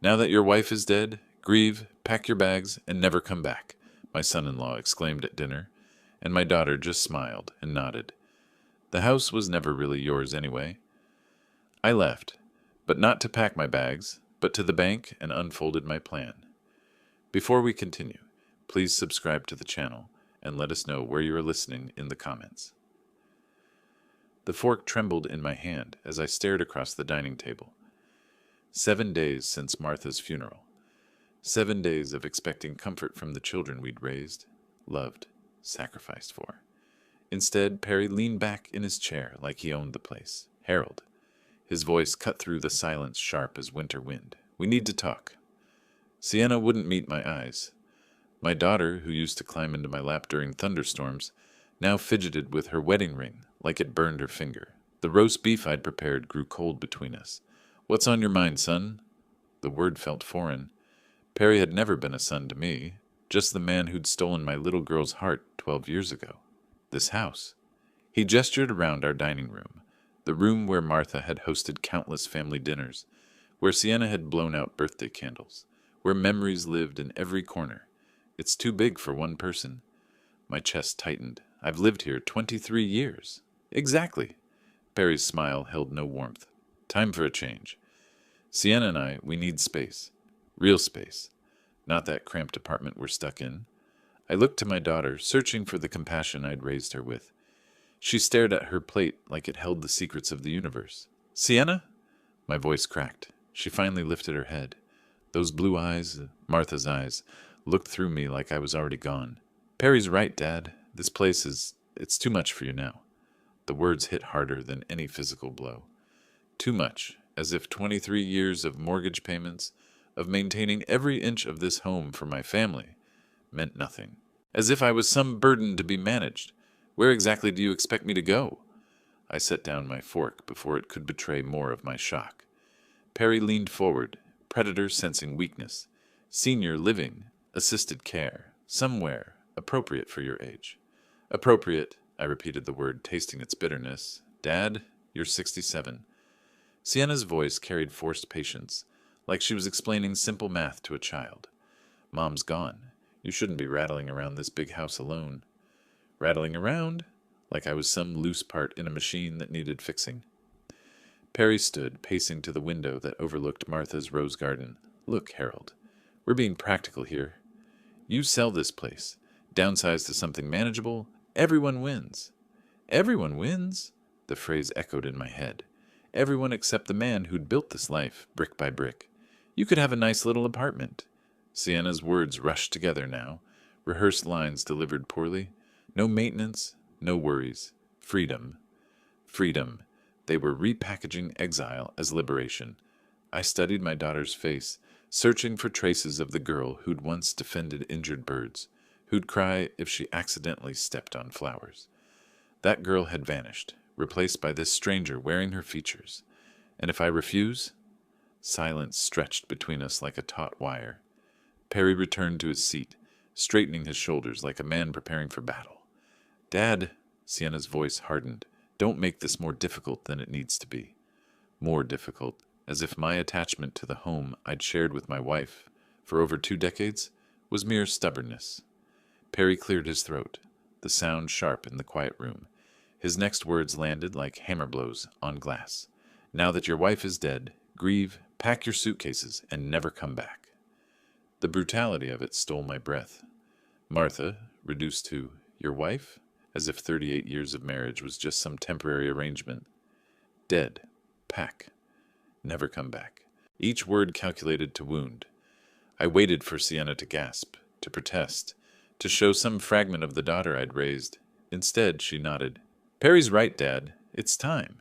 Now that your wife is dead, grieve, pack your bags, and never come back, my son-in-law exclaimed at dinner, and my daughter just smiled and nodded. The house was never really yours anyway. I left, but not to pack my bags, but to the bank and unfolded my plan. Before we continue, please subscribe to the channel and let us know where you are listening in the comments. The fork trembled in my hand as I stared across the dining table. 7 days since Martha's funeral. 7 days of expecting comfort from the children we'd raised, loved, sacrificed for. Instead, Perry leaned back in his chair like he owned the place. Harold. His voice cut through the silence sharp as winter wind. We need to talk. Sienna wouldn't meet my eyes. My daughter, who used to climb into my lap during thunderstorms, now fidgeted with her wedding ring like it burned her finger. The roast beef I'd prepared grew cold between us. What's on your mind, son? The word felt foreign. Perry had never been a son to me, just the man who'd stolen my little girl's heart 12 years ago. This house. He gestured around our dining room, the room where Martha had hosted countless family dinners, where Sienna had blown out birthday candles, where memories lived in every corner. It's too big for one person. My chest tightened. I've lived here 23 years. Exactly. Perry's smile held no warmth. Time for a change. Sienna and I, we need space. Real space. Not that cramped apartment we're stuck in. I looked to my daughter, searching for the compassion I'd raised her with. She stared at her plate like it held the secrets of the universe. Sienna? My voice cracked. She finally lifted her head. Those blue eyes, Martha's eyes, looked through me like I was already gone. Perry's right, Dad. This place it's too much for you now. The words hit harder than any physical blow. Too much, as if 23 years of mortgage payments, of maintaining every inch of this home for my family, meant nothing. As if I was some burden to be managed. Where exactly do you expect me to go? I set down my fork before it could betray more of my shock. Perry leaned forward, predator sensing weakness. Senior living, assisted care, somewhere, appropriate for your age. Appropriate, I repeated the word, tasting its bitterness. Dad, you're 67. Sienna's voice carried forced patience, like she was explaining simple math to a child. Mom's gone. You shouldn't be rattling around this big house alone. Rattling around? Like I was some loose part in a machine that needed fixing. Perry stood, pacing to the window that overlooked Martha's rose garden. Look, Harold, we're being practical here. You sell this place, downsize to something manageable, everyone wins. Everyone wins? The phrase echoed in my head. Everyone except the man who'd built this life, brick by brick. You could have a nice little apartment. Sienna's words rushed together now, rehearsed lines delivered poorly. No maintenance, no worries. Freedom. Freedom. They were repackaging exile as liberation. I studied my daughter's face, searching for traces of the girl who'd once defended injured birds, who'd cry if she accidentally stepped on flowers. That girl had vanished, replaced by this stranger wearing her features. And if I refuse? Silence stretched between us like a taut wire. Perry returned to his seat, straightening his shoulders like a man preparing for battle. Dad, Sienna's voice hardened, don't make this more difficult than it needs to be. More difficult, as if my attachment to the home I'd shared with my wife for over 2 decades was mere stubbornness. Perry cleared his throat, the sound sharp in the quiet room. His next words landed like hammer blows on glass. Now that your wife is dead, grieve, pack your suitcases, and never come back. The brutality of it stole my breath. Martha, reduced to your wife, as if 38 years of marriage was just some temporary arrangement. Dead. Pack. Never come back. Each word calculated to wound. I waited for Sienna to gasp, to protest, to show some fragment of the daughter I'd raised. Instead, she nodded. Perry's right, Dad. It's time.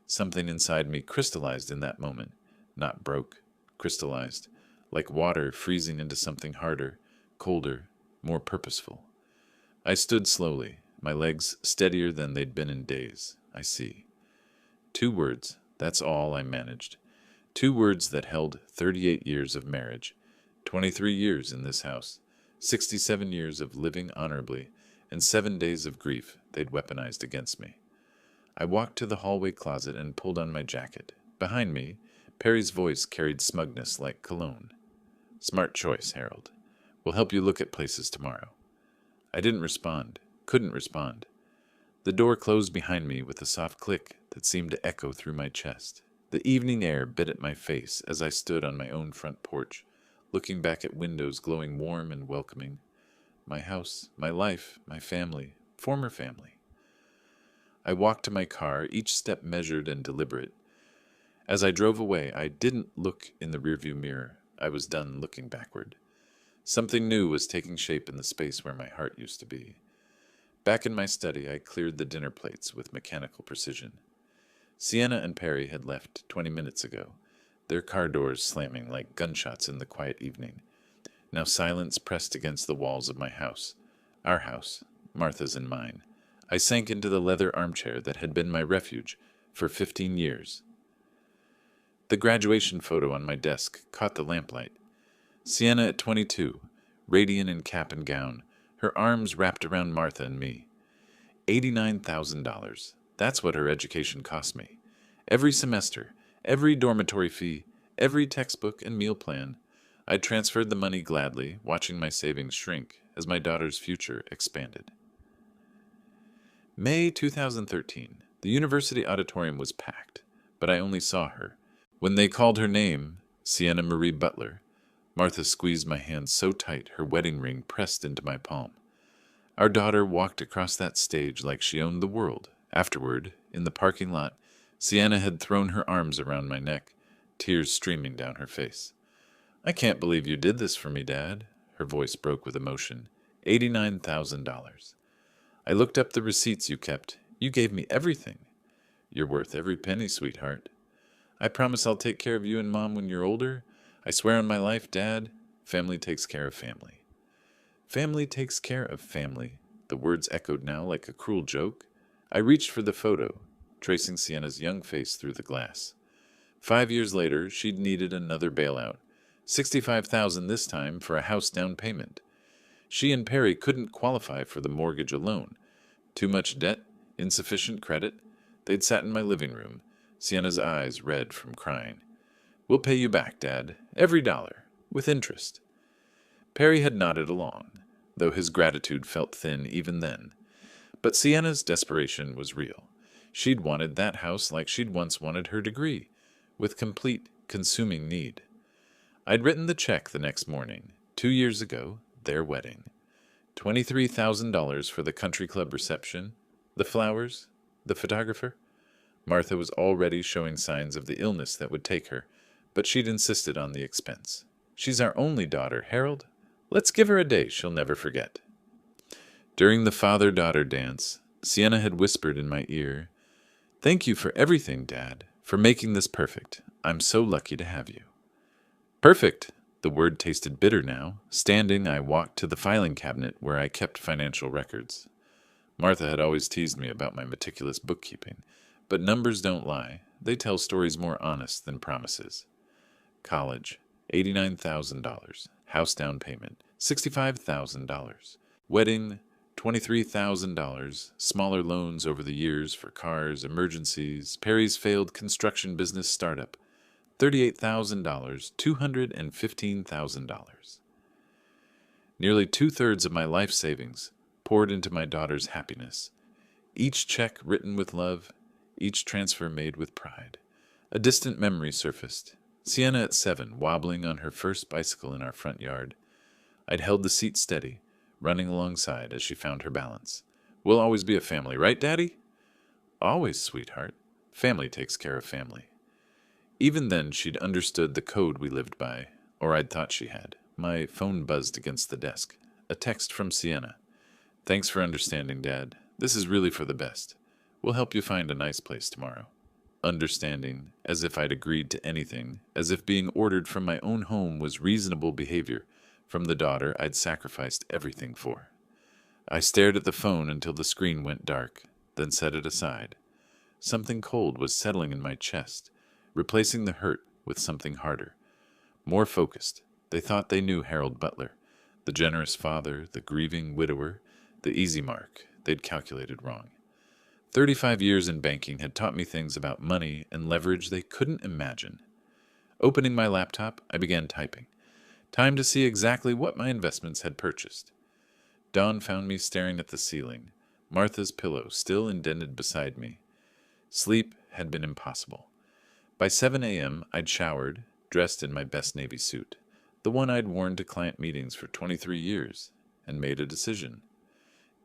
Something inside me crystallized in that moment. Not broke. Crystallized. Like water freezing into something harder, colder, more purposeful. I stood slowly, my legs steadier than they'd been in days. I see. 2 words, that's all I managed. 2 words that held 38 years of marriage, 23 years in this house, 67 years of living honorably, and 7 days of grief they'd weaponized against me. I walked to the hallway closet and pulled on my jacket. Behind me, Perry's voice carried smugness like cologne. Smart choice, Harold. We'll help you look at places tomorrow. I didn't respond, couldn't respond. The door closed behind me with a soft click that seemed to echo through my chest. The evening air bit at my face as I stood on my own front porch, looking back at windows glowing warm and welcoming. My house, my life, my family, former family. I walked to my car, each step measured and deliberate. As I drove away, I didn't look in the rearview mirror. I was done looking backward. Something new was taking shape in the space where my heart used to be. Back in my study, I cleared the dinner plates with mechanical precision. Sienna and Perry had left 20 minutes ago, their car doors slamming like gunshots in the quiet evening. Now silence pressed against the walls of my house. Our house, Martha's and mine. I sank into the leather armchair that had been my refuge for 15 years. The graduation photo on my desk caught the lamplight. Sienna at 22, radiant in cap and gown, her arms wrapped around Martha and me. $89,000. That's what her education cost me. Every semester, every dormitory fee, every textbook and meal plan. I transferred the money gladly, watching my savings shrink as my daughter's future expanded. May 2013. The university auditorium was packed, but I only saw her. When they called her name, Sienna Marie Butler, Martha squeezed my hand so tight her wedding ring pressed into my palm. Our daughter walked across that stage like she owned the world. Afterward, in the parking lot, Sienna had thrown her arms around my neck, tears streaming down her face. "I can't believe you did this for me, Dad." Her voice broke with emotion. $89,000. I looked up the receipts you kept. You gave me everything. You're worth every penny, sweetheart. I promise I'll take care of you and Mom when you're older. I swear on my life, Dad, family takes care of family. Family takes care of family. The words echoed now like a cruel joke. I reached for the photo, tracing Sienna's young face through the glass. 5 years later, she'd needed another bailout. $65,000 this time for a house down payment. She and Perry couldn't qualify for the mortgage alone. Too much debt, insufficient credit. They'd sat in my living room, Sienna's eyes red from crying. "We'll pay you back, Dad, every dollar, with interest." Perry had nodded along, though his gratitude felt thin even then. But Sienna's desperation was real. She'd wanted that house like she'd once wanted her degree, with complete, consuming need. I'd written the check the next morning, 2 years ago, their wedding. $23,000 for the country club reception, the flowers, the photographer. Martha was already showing signs of the illness that would take her, but she'd insisted on the expense. "She's our only daughter, Harold. Let's give her a day she'll never forget." During the father-daughter dance, Sienna had whispered in my ear, "Thank you for everything, Dad, for making this perfect. I'm so lucky to have you." Perfect! The word tasted bitter now. Standing, I walked to the filing cabinet where I kept financial records. Martha had always teased me about my meticulous bookkeeping, but numbers don't lie. They tell stories more honest than promises. College, $89,000. House down payment, $65,000. Wedding, $23,000. Smaller loans over the years for cars, emergencies. Perry's failed construction business startup, $38,000, $215,000. Nearly 2/3 of my life savings poured into my daughter's happiness. Each check written with love, each transfer made with pride. A distant memory surfaced. Sienna at 7, wobbling on her first bicycle in our front yard. I'd held the seat steady, running alongside as she found her balance. "We'll always be a family, right, Daddy?" "Always, sweetheart. Family takes care of family." Even then, she'd understood the code we lived by, or I'd thought she had. My phone buzzed against the desk. A text from Sienna. "Thanks for understanding, Dad. This is really for the best. We'll help you find a nice place tomorrow." Understanding, as if I'd agreed to anything, as if being ordered from my own home was reasonable behavior, from the daughter I'd sacrificed everything for. I stared at the phone until the screen went dark, then set it aside. Something cold was settling in my chest, replacing the hurt with something harder. More focused, they thought they knew Harold Butler, the generous father, the grieving widower, the easy mark. They'd calculated wrong. 35 years in banking had taught me things about money and leverage they couldn't imagine. Opening my laptop, I began typing. Time to see exactly what my investments had purchased. Dawn found me staring at the ceiling, Martha's pillow still indented beside me. Sleep had been impossible. By 7 a.m., I'd showered, dressed in my best Navy suit, the one I'd worn to client meetings for 23 years, and made a decision.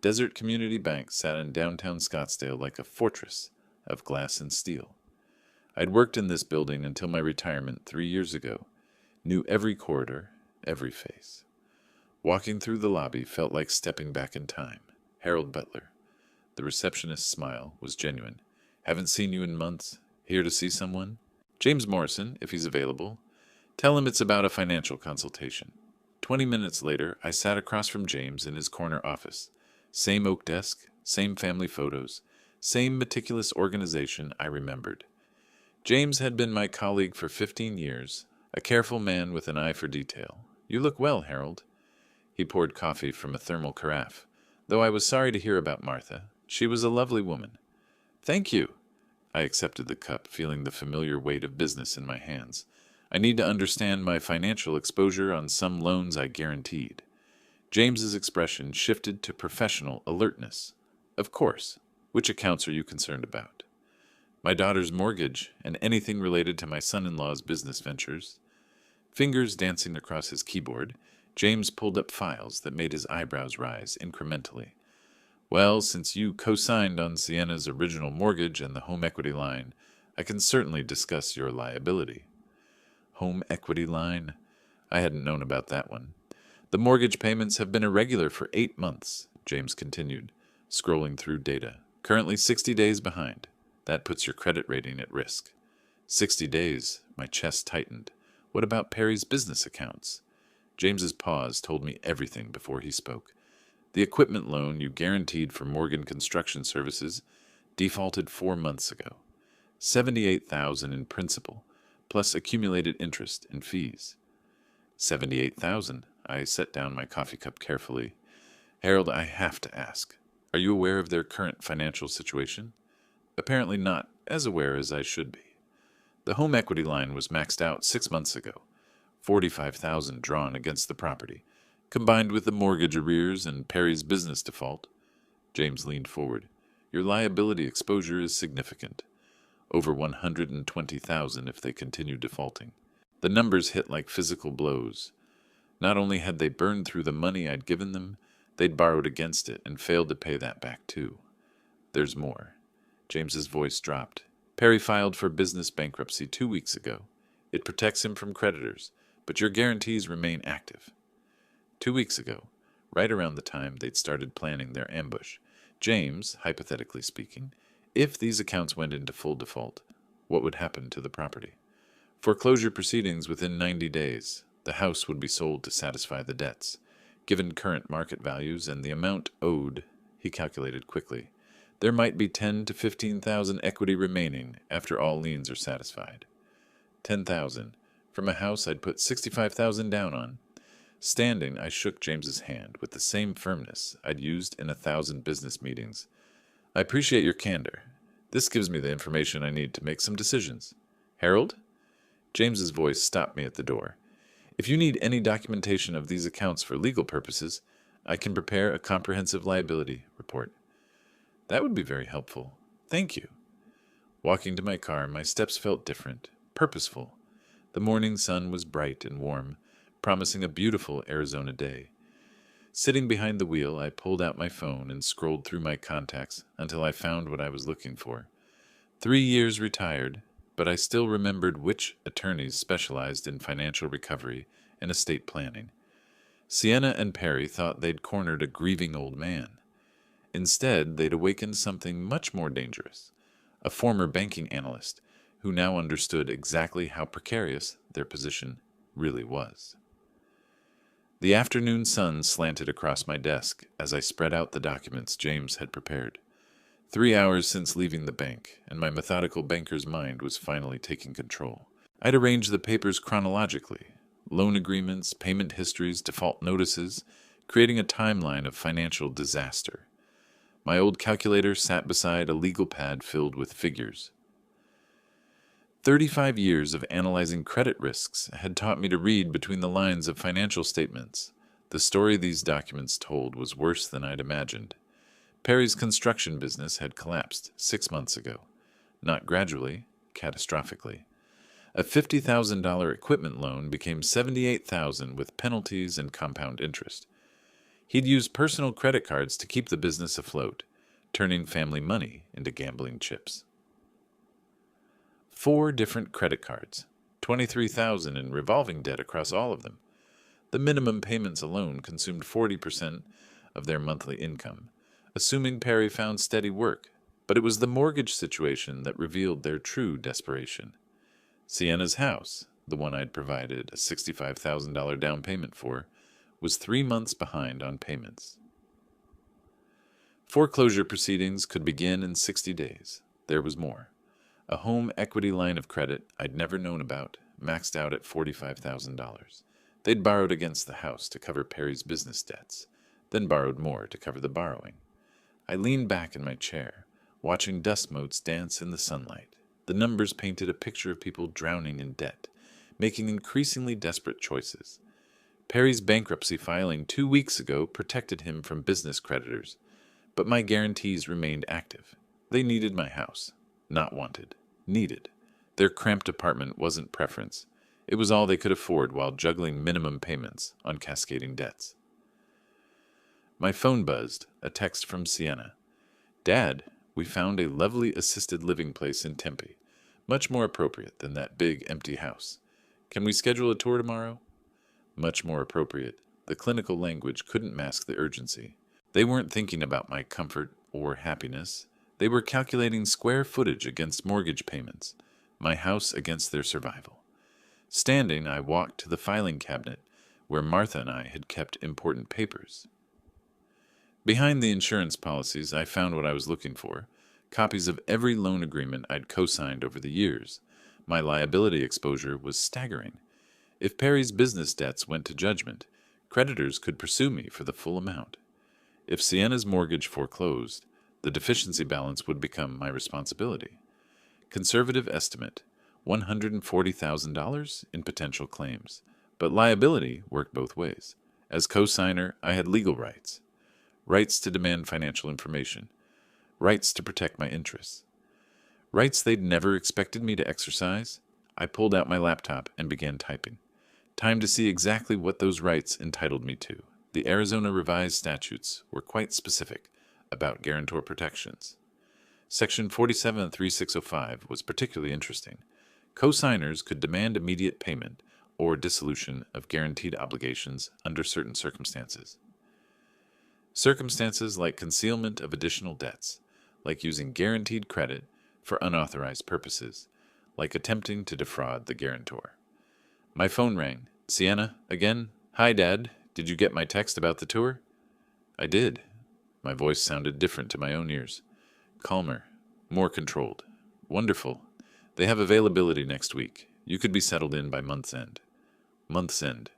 Desert Community Bank sat in downtown Scottsdale like a fortress of glass and steel. I'd worked in this building until my retirement 3 years ago, knew every corridor, every face. Walking through the lobby felt like stepping back in time. Harold Butler. The receptionist's smile was genuine. Haven't seen you in months. Here to see someone? James Morrison, if he's available. Tell him it's about a financial consultation. 20 minutes later, I sat across from James in his corner office. Same oak desk, same family photos, same meticulous organization I remembered. James had been my colleague for 15 years, a careful man with an eye for detail. You look well, Harold. He poured coffee from a thermal carafe, though I was sorry to hear about Martha. She was a lovely woman. Thank you. I accepted the cup, feeling the familiar weight of business in my hands. I need to understand my financial exposure on some loans I guaranteed. James's expression shifted to professional alertness. Of course. Which accounts are you concerned about? My daughter's mortgage and anything related to my son-in-law's business ventures. Fingers dancing across his keyboard, James pulled up files that made his eyebrows rise incrementally. Well, since you co-signed on Sienna's original mortgage and the home equity line, I can certainly discuss your liability. Home equity line? I hadn't known about that one. The mortgage payments have been irregular for 8 months, James continued, scrolling through data. Currently 60 days behind. That puts your credit rating at risk. 60 days, my chest tightened. What about Perry's business accounts? James's pause told me everything before he spoke. The equipment loan you guaranteed for Morgan Construction Services defaulted 4 months ago. $78,000 in principal, plus accumulated interest and fees. $78,000. I set down my coffee cup carefully. Harold, I have to ask, are you aware of their current financial situation? Apparently not as aware as I should be. The home equity line was maxed out 6 months ago, $45,000 drawn against the property, combined with the mortgage arrears and Perry's business default. James leaned forward. Your liability exposure is significant. Over $120,000 if they continue defaulting. The numbers hit like physical blows. Not only had they burned through the money I'd given them, they'd borrowed against it and failed to pay that back too. There's more. James's voice dropped. Perry filed for business bankruptcy 2 weeks ago. It protects him from creditors, but your guarantees remain active. 2 weeks ago, right around the time they'd started planning their ambush, James, hypothetically speaking, if these accounts went into full default, what would happen to the property? Foreclosure proceedings within 90 days. The house would be sold to satisfy the debts. Given current market values and the amount owed, he calculated quickly, there might be 10 to 15,000 equity remaining after all liens are satisfied. 10,000 from a house I'd put 65,000 down on. Standing, I shook James's hand with the same firmness I'd used in 1,000 business meetings. I appreciate your candor. This gives me the information I need to make some decisions. Harold? James's voice stopped me at the door. If you need any documentation of these accounts for legal purposes, I can prepare a comprehensive liability report. That would be very helpful. Thank you. Walking to my car, my steps felt different, purposeful. The morning sun was bright and warm, promising a beautiful Arizona day. Sitting behind the wheel, I pulled out my phone and scrolled through my contacts until I found what I was looking for. 3 years retired, but I still remembered which attorneys specialized in financial recovery and estate planning. Sienna and Perry thought they'd cornered a grieving old man. Instead, they'd awakened something much more dangerous, a former banking analyst who now understood exactly how precarious their position really was. The afternoon sun slanted across my desk as I spread out the documents James had prepared. 3 hours since leaving the bank, and my methodical banker's mind was finally taking control. I'd arranged the papers chronologically, loan agreements, payment histories, default notices, creating a timeline of financial disaster. My old calculator sat beside a legal pad filled with figures. 35 years of analyzing credit risks had taught me to read between the lines of financial statements. The story these documents told was worse than I'd imagined. Perry's construction business had collapsed 6 months ago. Not gradually, catastrophically. A $50,000 equipment loan became $78,000 with penalties and compound interest. He'd used personal credit cards to keep the business afloat, turning family money into gambling chips. 4 different credit cards, $23,000 in revolving debt across all of them. The minimum payments alone consumed 40% of their monthly income, assuming Perry found steady work, but it was the mortgage situation that revealed their true desperation. Sienna's house, the one I'd provided a $65,000 down payment for, was 3 months behind on payments. Foreclosure proceedings could begin in 60 days. There was more. A home equity line of credit I'd never known about, maxed out at $45,000. They'd borrowed against the house to cover Perry's business debts, then borrowed more to cover the borrowing. I leaned back in my chair, watching dust motes dance in the sunlight. The numbers painted a picture of people drowning in debt, making increasingly desperate choices. Perry's bankruptcy filing 2 weeks ago protected him from business creditors, but my guarantees remained active. They needed my house. Not wanted. Needed. Their cramped apartment wasn't preference. It was all they could afford while juggling minimum payments on cascading debts. My phone buzzed, a text from Sienna. "Dad, we found a lovely assisted living place in Tempe, much more appropriate than that big empty house. Can we schedule a tour tomorrow?" Much more appropriate. The clinical language couldn't mask the urgency. They weren't thinking about my comfort or happiness. They were calculating square footage against mortgage payments, my house against their survival. Standing, I walked to the filing cabinet where Martha and I had kept important papers. Behind the insurance policies, I found what I was looking for, copies of every loan agreement I'd co-signed over the years. My liability exposure was staggering. If Perry's business debts went to judgment, creditors could pursue me for the full amount. If Sienna's mortgage foreclosed, the deficiency balance would become my responsibility. Conservative estimate, $140,000 in potential claims. But liability worked both ways. As co-signer, I had legal rights. Rights to demand financial information. Rights to protect my interests. Rights they'd never expected me to exercise. I pulled out my laptop and began typing. Time to see exactly what those rights entitled me to. The Arizona revised statutes were quite specific about guarantor protections. Section 47-3605 was particularly interesting. Co-signers could demand immediate payment or dissolution of guaranteed obligations under certain circumstances. Circumstances like concealment of additional debts, like using guaranteed credit for unauthorized purposes, like attempting to defraud the guarantor. My phone rang. "Sienna, again? Hi, Dad. Did you get my text about the tour?" I did. My voice sounded different to my own ears. Calmer, more controlled. "Wonderful. They have availability next week. You could be settled in by month's end." Month's end.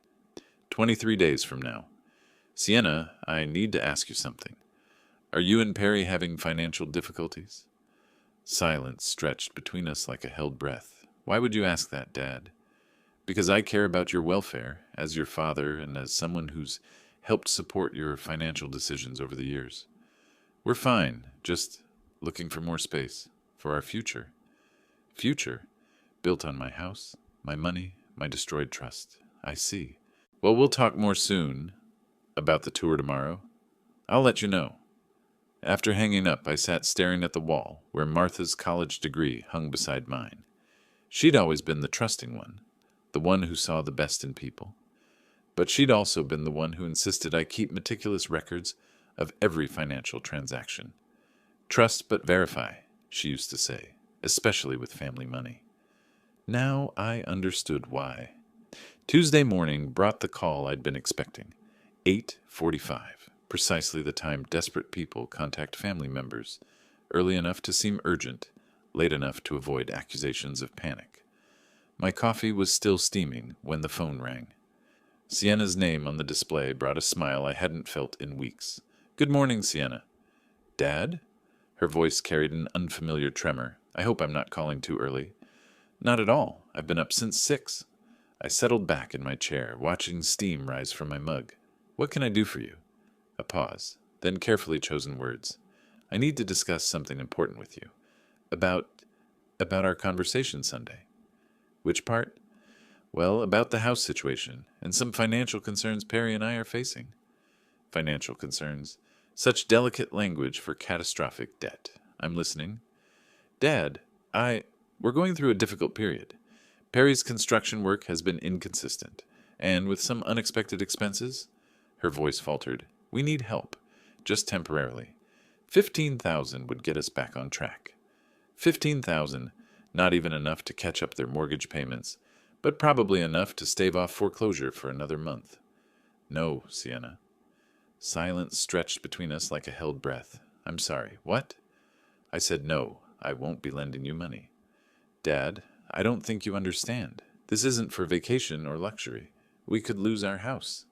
23 days from now. "Sienna, I need to ask you something. Are you and Perry having financial difficulties?" Silence stretched between us like a held breath. "Why would you ask that, Dad?" "Because I care about your welfare, as your father and as someone who's helped support your financial decisions over the years. We're fine, just looking for more space, for our future." "Future? Built on my house, my money, my destroyed trust. I see. Well, we'll talk more soon about the tour tomorrow. I'll let you know." After hanging up, I sat staring at the wall where Martha's college degree hung beside mine. She'd always been the trusting one, the one who saw the best in people. But she'd also been the one who insisted I keep meticulous records of every financial transaction. "Trust but verify," she used to say, especially with family money. Now I understood why. Tuesday morning brought the call I'd been expecting. 8:45, precisely the time desperate people contact family members, early enough to seem urgent, late enough to avoid accusations of panic. My coffee was still steaming when the phone rang. Sienna's name on the display brought a smile I hadn't felt in weeks. "Good morning, Sienna." "Dad?" Her voice carried an unfamiliar tremor. "I hope I'm not calling too early." Not at all. I've been up since 6. I settled back in my chair, watching steam rise from my mug. What can I do for you? A pause, then carefully chosen words. I need to discuss something important with you. About our conversation Sunday. Which part? Well, about the house situation and some financial concerns Perry and I are facing. Financial concerns. Such delicate language for catastrophic debt. I'm listening. Dad, we're going through a difficult period. Perry's construction work has been inconsistent, and with some unexpected expenses, her voice faltered. We need help, just temporarily. 15,000 would get us back on track. 15,000, not even enough to catch up their mortgage payments, but probably enough to stave off foreclosure for another month. No, Sienna. Silence stretched between us like a held breath. I'm sorry, what? I said no, I won't be lending you money. Dad, I don't think you understand. This isn't for vacation or luxury. We could lose our house.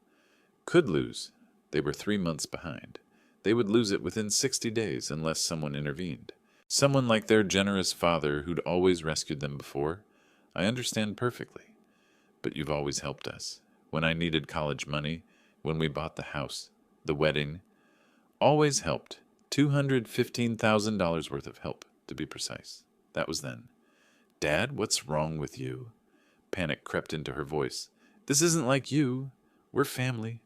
Could lose. They were 3 months behind. They would lose it within 60 days unless someone intervened. Someone like their generous father who'd always rescued them before. I understand perfectly. But you've always helped us. When I needed college money, when we bought the house, the wedding. Always helped. $215,000 worth of help, to be precise. That was then. Dad, what's wrong with you? Panic crept into her voice. This isn't like you. We're family.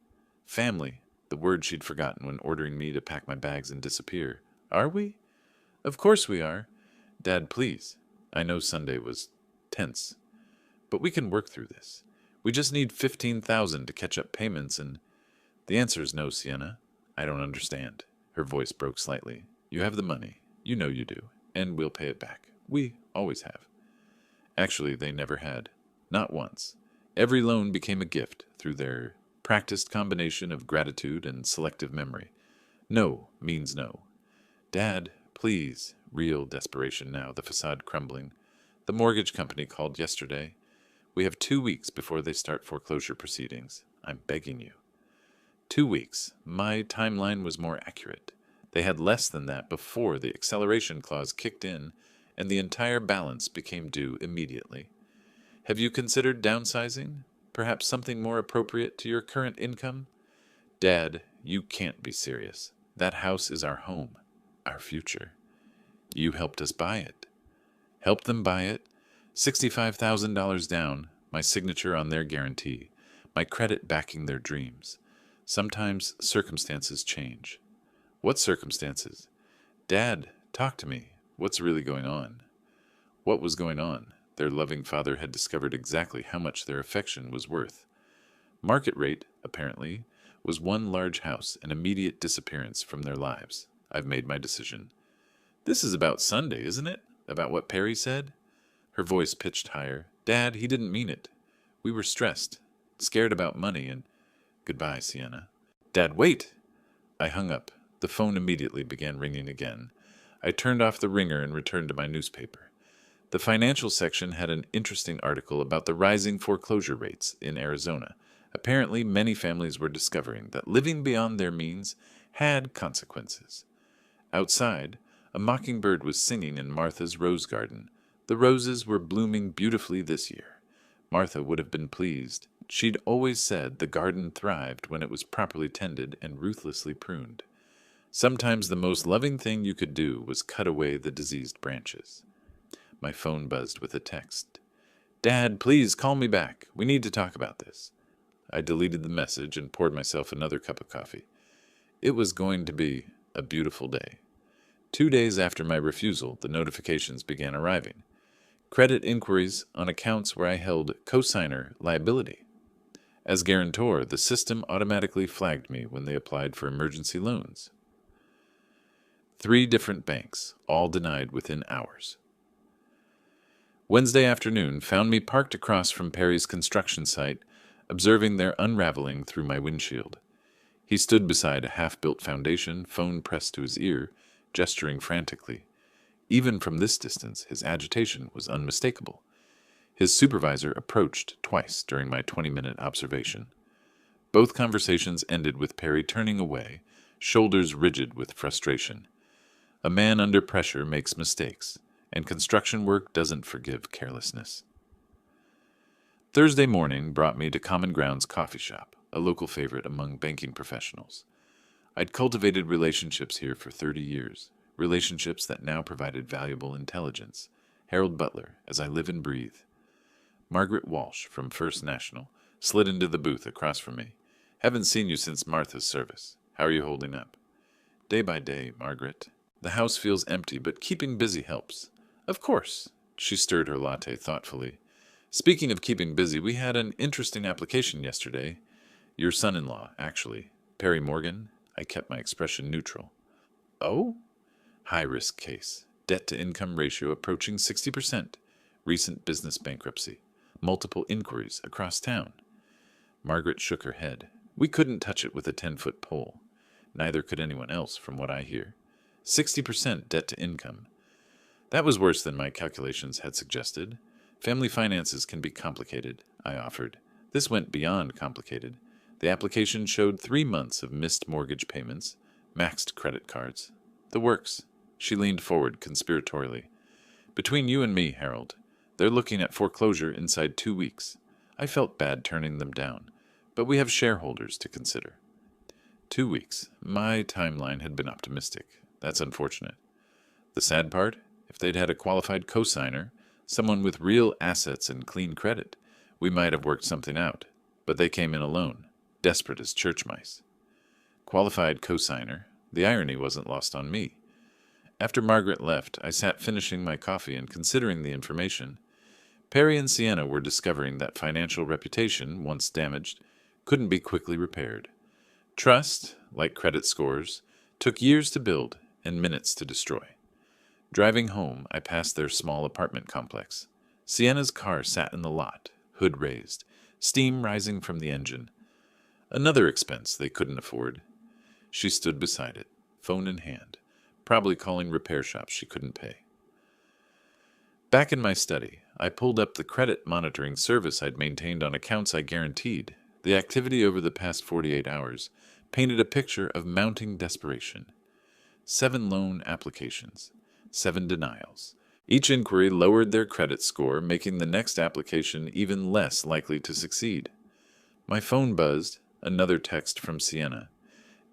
Family, the word she'd forgotten when ordering me to pack my bags and disappear. Are we? Of course we are. Dad, please. I know Sunday was tense, but we can work through this. We just need 15,000 to catch up payments and... The answer is no, Sienna. I don't understand. Her voice broke slightly. You have the money. You know you do. And we'll pay it back. We always have. Actually, they never had. Not once. Every loan became a gift through their practiced combination of gratitude and selective memory. No means no. Dad, please. Real desperation now, the facade crumbling. The mortgage company called yesterday. We have 2 weeks before they start foreclosure proceedings. I'm begging you. 2 weeks. My timeline was more accurate. They had less than that before the acceleration clause kicked in and the entire balance became due immediately. Have you considered downsizing? Perhaps something more appropriate to your current income? Dad, you can't be serious. That house is our home, our future. You helped us buy it. Helped them buy it? $65,000 down, my signature on their guarantee, my credit backing their dreams. Sometimes circumstances change. What circumstances? Dad, talk to me. What's really going on? What was going on? Their loving father had discovered exactly how much their affection was worth. Market rate, apparently, was one large house and immediate disappearance from their lives. I've made my decision. This is about Sunday, isn't it? About what Perry said? Her voice pitched higher. Dad, he didn't mean it. We were stressed, scared about money, and... Goodbye, Sienna. Dad, wait! I hung up. The phone immediately began ringing again. I turned off the ringer and returned to my newspaper. The financial section had an interesting article about the rising foreclosure rates in Arizona. Apparently, many families were discovering that living beyond their means had consequences. Outside, a mockingbird was singing in Martha's rose garden. The roses were blooming beautifully this year. Martha would have been pleased. She'd always said the garden thrived when it was properly tended and ruthlessly pruned. Sometimes the most loving thing you could do was cut away the diseased branches. My phone buzzed with a text. Dad, please call me back. We need to talk about this. I deleted the message and poured myself another cup of coffee. It was going to be a beautiful day. 2 days after my refusal, the notifications began arriving. Credit inquiries on accounts where I held cosigner liability. As guarantor, the system automatically flagged me when they applied for emergency loans. 3 different banks, all denied within hours. Wednesday afternoon found me parked across from Perry's construction site, observing their unraveling through my windshield. He stood beside a half-built foundation, phone pressed to his ear, gesturing frantically. Even from this distance, his agitation was unmistakable. His supervisor approached twice during my 20-minute observation. Both conversations ended with Perry turning away, shoulders rigid with frustration. A man under pressure makes mistakes, and construction work doesn't forgive carelessness. Thursday morning brought me to Common Ground's coffee shop, a local favorite among banking professionals. I'd cultivated relationships here for 30 years, relationships that now provided valuable intelligence. Harold Butler, as I live and breathe. Margaret Walsh from First National slid into the booth across from me. Haven't seen you since Martha's service. How are you holding up? Day by day, Margaret. The house feels empty, but keeping busy helps. Of course. She stirred her latte thoughtfully. Speaking of keeping busy, we had an interesting application yesterday. Your son-in-law, actually. Perry Morgan. I kept my expression neutral. Oh? High-risk case. Debt-to-income ratio approaching 60%. Recent business bankruptcy. Multiple inquiries across town. Margaret shook her head. We couldn't touch it with a 10-foot pole. Neither could anyone else, from what I hear. 60% debt-to-income. That was worse than my calculations had suggested. Family finances can be complicated, I offered. This went beyond complicated. The application showed 3 months of missed mortgage payments, maxed credit cards. The works. She leaned forward conspiratorially. Between you and me, Harold, they're looking at foreclosure inside 2 weeks. I felt bad turning them down, but we have shareholders to consider. 2 weeks. My timeline had been optimistic. That's unfortunate. The sad part? If they'd had a qualified cosigner, someone with real assets and clean credit, we might have worked something out. But they came in alone, desperate as church mice. Qualified cosigner. The irony wasn't lost on me. After Margaret left, I sat finishing my coffee and considering the information. Perry and Sienna were discovering that financial reputation, once damaged, couldn't be quickly repaired. Trust, like credit scores, took years to build and minutes to destroy. Driving home, I passed their small apartment complex. Sienna's car sat in the lot, hood raised, steam rising from the engine. Another expense they couldn't afford. She stood beside it, phone in hand, probably calling repair shops she couldn't pay. Back in my study, I pulled up the credit monitoring service I'd maintained on accounts I guaranteed. The activity over the past 48 hours painted a picture of mounting desperation. 7 loan applications, 7 denials. Each inquiry lowered their credit score, making the next application even less likely to succeed. My phone buzzed, another text from Sienna.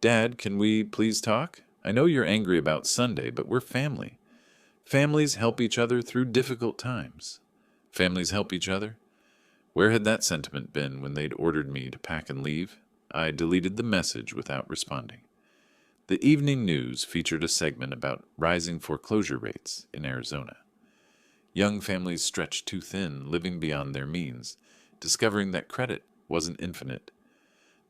Dad, can we please talk? I know you're angry about Sunday, but we're family. Families help each other through difficult times. Families help each other? Where had that sentiment been when they'd ordered me to pack and leave? I deleted the message without responding. The evening news featured a segment about rising foreclosure rates in Arizona. Young families stretched too thin, living beyond their means, discovering that credit wasn't infinite.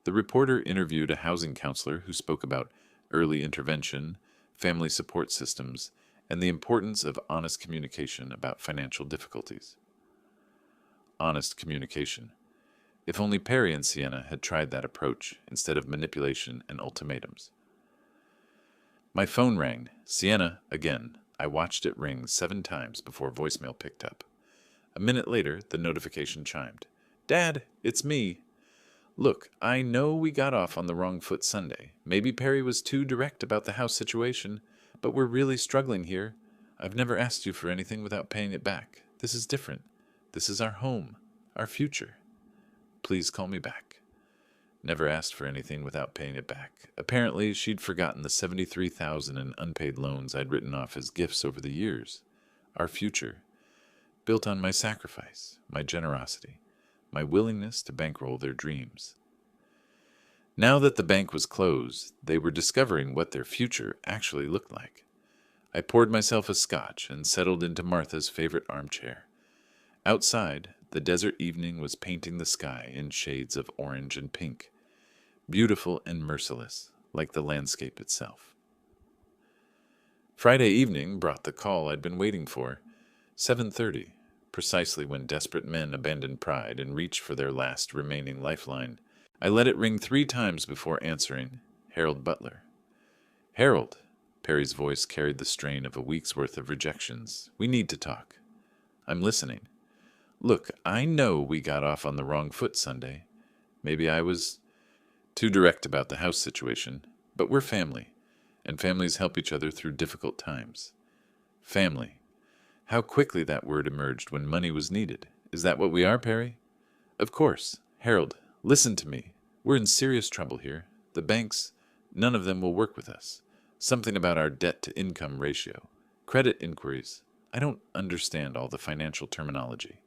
The reporter interviewed a housing counselor who spoke about early intervention, family support systems, and the importance of honest communication about financial difficulties. Honest communication. If only Perry and Sienna had tried that approach instead of manipulation and ultimatums. My phone rang. Sienna, again. I watched it ring 7 times before voicemail picked up. A minute later, the notification chimed. Dad, it's me. Look, I know we got off on the wrong foot Sunday. Maybe Perry was too direct about the house situation, but we're really struggling here. I've never asked you for anything without paying it back. This is different. This is our home, our future. Please call me back. Never asked for anything without paying it back. Apparently, she'd forgotten the $73,000 in unpaid loans I'd written off as gifts over the years. Our future, built on my sacrifice, my generosity, my willingness to bankroll their dreams. Now that the bank was closed, they were discovering what their future actually looked like. I poured myself a scotch and settled into Martha's favorite armchair. Outside, the desert evening was painting the sky in shades of orange and pink, beautiful and merciless, like the landscape itself. Friday evening brought the call I'd been waiting for, 7:30, precisely when desperate men abandon pride and reach for their last remaining lifeline. I let it ring 3 times before answering. Harold Butler. Harold. Perry's voice carried the strain of a week's worth of rejections. We need to talk. I'm listening. Look, I know we got off on the wrong foot Sunday. Maybe I was too direct about the house situation, but we're family, and families help each other through difficult times. Family. How quickly that word emerged when money was needed. Is that what we are, Perry? Of course. Harold, listen to me. We're in serious trouble here. The banks, none of them will work with us. Something about our debt-to-income ratio. Credit inquiries. I don't understand all the financial terminology.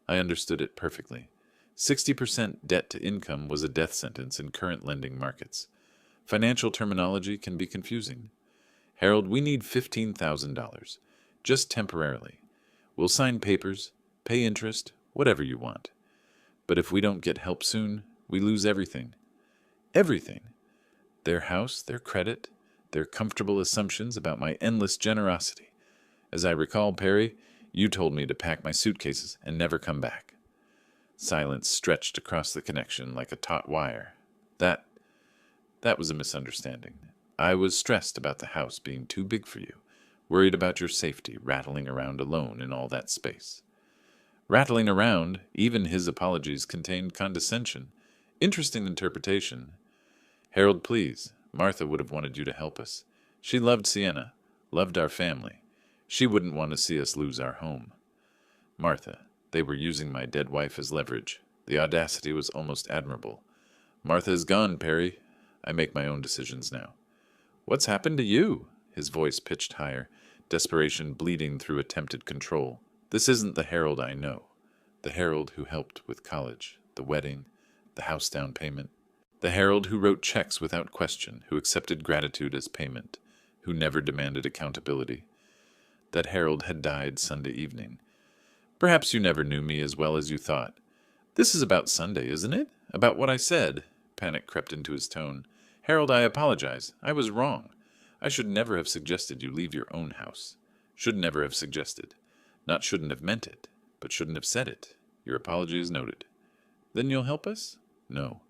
I understood it perfectly. 60% debt to income was a death sentence in current lending markets. Financial terminology can be confusing. Harold, we need $15,000. Just temporarily. We'll sign papers, pay interest, whatever you want. But if we don't get help soon, we lose everything. Everything. Their house, their credit, their comfortable assumptions about my endless generosity. As I recall, Perry, you told me to pack my suitcases and never come back. Silence stretched across the connection like a taut wire. That was a misunderstanding. I was stressed about the house being too big for you, worried about your safety rattling around alone in all that space. Rattling around, even his apologies contained condescension. Interesting interpretation. Harold, please. Martha would have wanted you to help us. She loved Sienna, loved our family. She wouldn't want to see us lose our home. Martha, they were using my dead wife as leverage. The audacity was almost admirable. Martha is gone, Perry. I make my own decisions now. What's happened to you? His voice pitched higher, desperation bleeding through attempted control. This isn't the Harold I know. The Harold who helped with college, the wedding, the house down payment. The Harold who wrote checks without question, who accepted gratitude as payment, who never demanded accountability. That Harold had died Sunday evening. Perhaps you never knew me as well as you thought. This is about Sunday, isn't it? About what I said. Panic crept into his tone. Harold, I apologize. I was wrong. I should never have suggested you leave your own house. Should never have suggested. Not shouldn't have meant it, but shouldn't have said it. Your apology is noted. Then you'll help us? No.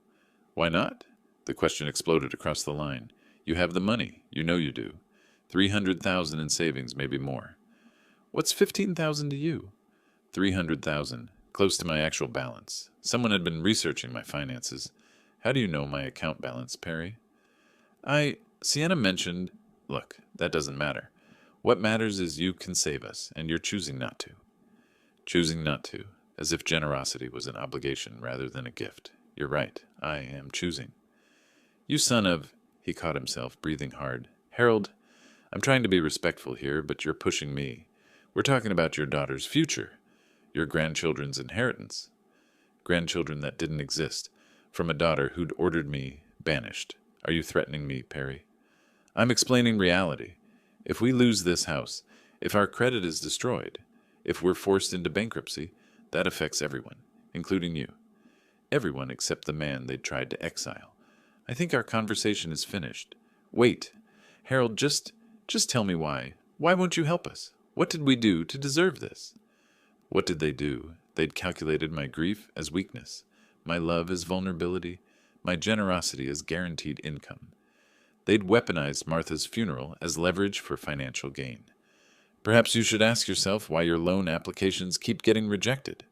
Why not? The question exploded across the line. You have the money. You know you do. 300,000 in savings, maybe more. What's 15,000 to you? 300,000, close to my actual balance. Someone had been researching my finances. How do you know my account balance, Perry? Sienna mentioned... Look, that doesn't matter. What matters is you can save us, and you're choosing not to. Choosing not to, as if generosity was an obligation rather than a gift. You're right, I am choosing. You son of... He caught himself, breathing hard. Harold, I'm trying to be respectful here, but you're pushing me. We're talking about your daughter's future, your grandchildren's inheritance. Grandchildren that didn't exist, from a daughter who'd ordered me banished. Are you threatening me, Perry? I'm explaining reality. If we lose this house, if our credit is destroyed, if we're forced into bankruptcy, that affects everyone, including you. Everyone except the man they'd tried to exile. I think our conversation is finished. Wait. Harold, just tell me why. Why won't you help us? What did we do to deserve this? What did they do? They'd calculated my grief as weakness, my love as vulnerability, my generosity as guaranteed income. They'd weaponized Martha's funeral as leverage for financial gain. Perhaps you should ask yourself why your loan applications keep getting rejected.